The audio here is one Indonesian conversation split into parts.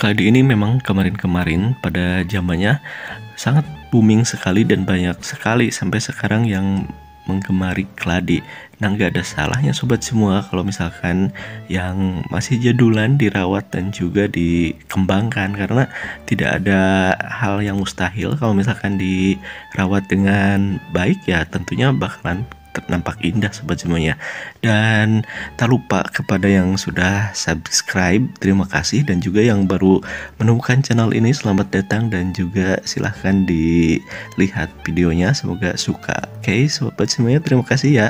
Keladi ini memang kemarin-kemarin pada zamannya sangat booming sekali dan banyak sekali sampai sekarang yang menggemari keladi. Nah, nggak ada salahnya sobat semua kalau misalkan yang masih jadulan dirawat dan juga dikembangkan, karena tidak ada hal yang mustahil kalau misalkan dirawat dengan baik, ya tentunya bakalan nampak indah sobat semuanya. Dan tak lupa kepada yang sudah subscribe, terima kasih, dan juga yang baru menemukan channel ini, selamat datang dan juga silahkan dilihat videonya, semoga suka. Oke sobat semuanya, terima kasih ya.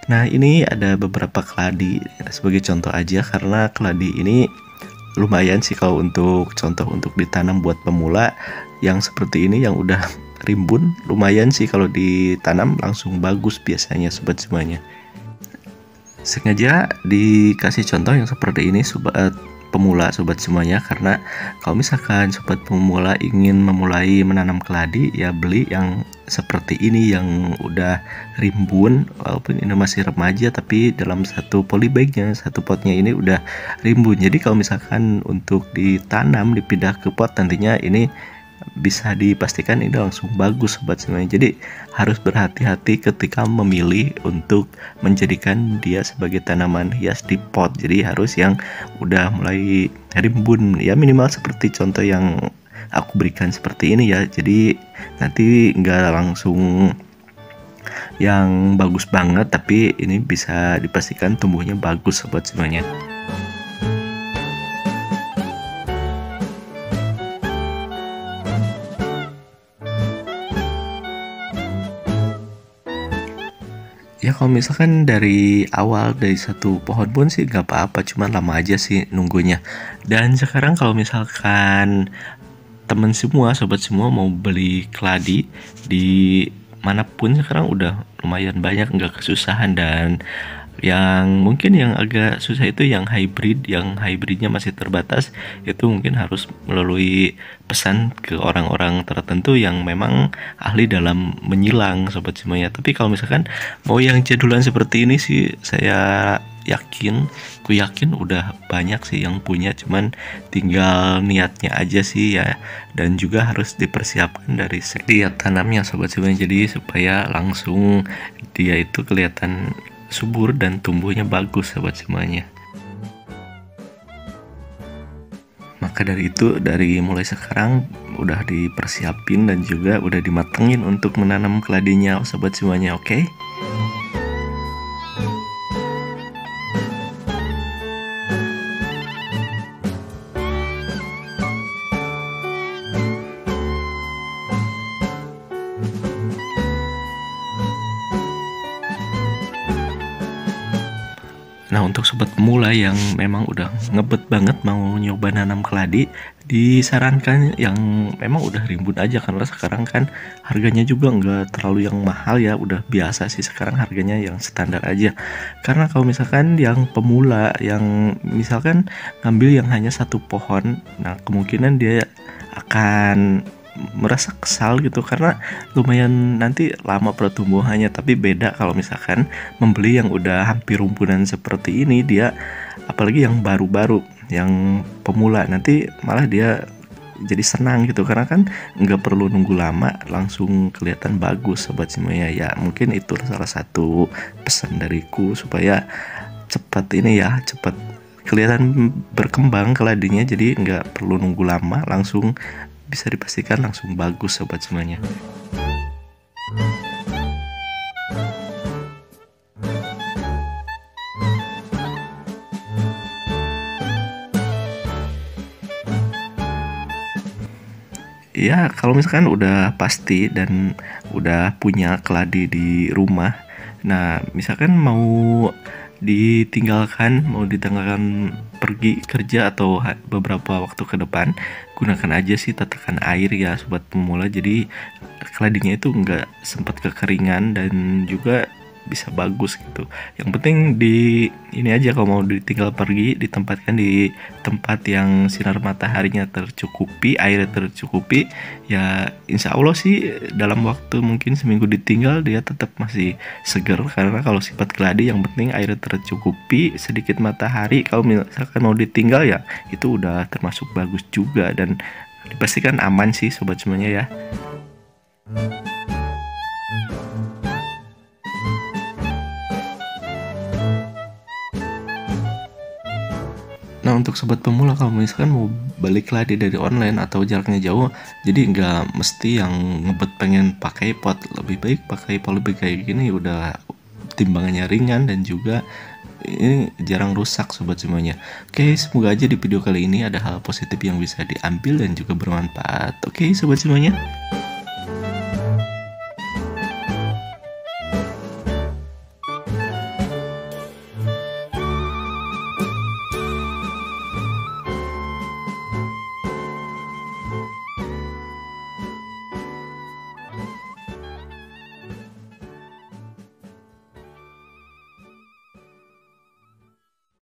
Nah, ini ada beberapa keladi sebagai contoh aja, karena keladi ini lumayan sih kalau untuk contoh untuk ditanam buat pemula yang seperti ini, yang udah rimbun, lumayan sih kalau ditanam langsung bagus biasanya sobat semuanya. Sengaja dikasih contoh yang seperti ini sobat pemula sobat semuanya, karena kalau misalkan sobat pemula ingin memulai menanam keladi, ya beli yang seperti ini yang udah rimbun, walaupun ini masih remaja tapi dalam satu polybagnya, satu potnya ini udah rimbun. Jadi kalau misalkan untuk ditanam dipindah ke pot, nantinya ini bisa dipastikan ini langsung bagus sobat semuanya. Jadi harus berhati-hati ketika memilih untuk menjadikan dia sebagai tanaman hias di pot. Jadi harus yang udah mulai rimbun, ya minimal seperti contoh yang aku berikan seperti ini ya. Jadi nanti nggak langsung yang bagus banget, tapi ini bisa dipastikan tumbuhnya bagus sobat semuanya. Ya kalau misalkan dari awal dari satu pohon pun sih nggak apa-apa, cuman lama aja sih nunggunya. Dan sekarang kalau misalkan temen semua, sobat semua mau beli keladi di manapun sekarang udah lumayan banyak, nggak kesusahan. Dan yang mungkin yang agak susah itu yang hybridnya masih terbatas, itu mungkin harus melalui pesan ke orang-orang tertentu yang memang ahli dalam menyilang sobat semuanya. Tapi kalau misalkan mau yang jadulan seperti ini sih, saya yakin udah banyak sih yang punya, cuman tinggal niatnya aja sih ya. Dan juga harus dipersiapkan dari segi tanamnya sobat semuanya, jadi supaya langsung dia itu kelihatan subur dan tumbuhnya bagus sobat semuanya. Maka dari itu, dari mulai sekarang udah dipersiapin dan juga udah dimatengin untuk menanam keladinya sobat semuanya, oke? Nah, untuk sobat pemula yang memang udah ngebet banget mau nyoba nanam keladi, disarankan yang memang udah rimbun aja, karena sekarang kan harganya juga nggak terlalu yang mahal ya, udah biasa sih sekarang harganya yang standar aja. Karena kalau misalkan yang pemula yang misalkan ngambil yang hanya satu pohon, nah kemungkinan dia akan merasa kesal gitu, karena lumayan nanti lama pertumbuhannya. Tapi beda kalau misalkan membeli yang udah hampir rumpunan seperti ini, dia apalagi yang baru-baru, yang pemula, nanti malah dia jadi senang gitu, karena kan nggak perlu nunggu lama, langsung kelihatan bagus sobat semuanya. Ya mungkin itu salah satu pesan dariku supaya cepat ini ya, cepat kelihatan berkembang keladinya, jadi nggak perlu nunggu lama, langsung bisa dipastikan langsung bagus sobat semuanya. Ya kalau misalkan udah pasti dan udah punya keladi di rumah, nah misalkan mau ditinggalkan pergi kerja atau beberapa waktu ke depan, gunakan aja sih tatakan air ya sobat pemula. Jadi keladinya itu nggak sempat kekeringan, dan juga bisa bagus gitu. Yang penting di ini aja, kalau mau ditinggal pergi ditempatkan di tempat yang sinar mataharinya tercukupi, airnya tercukupi, ya insya Allah sih dalam waktu mungkin seminggu ditinggal dia tetap masih seger. Karena kalau sifat keladi yang penting airnya tercukupi, sedikit matahari. Kalau misalkan mau ditinggal ya itu udah termasuk bagus juga, dan dipastikan aman sih sobat semuanya ya. Nah, untuk sobat pemula, kalau misalkan mau balik lagi dari online atau jaraknya jauh, jadi nggak mesti yang ngebet pengen pakai pot, lebih baik pakai polybag kayak gini, udah timbangannya ringan dan juga ini jarang rusak sobat semuanya. Oke, semoga aja di video kali ini ada hal positif yang bisa diambil dan juga bermanfaat. Oke sobat semuanya.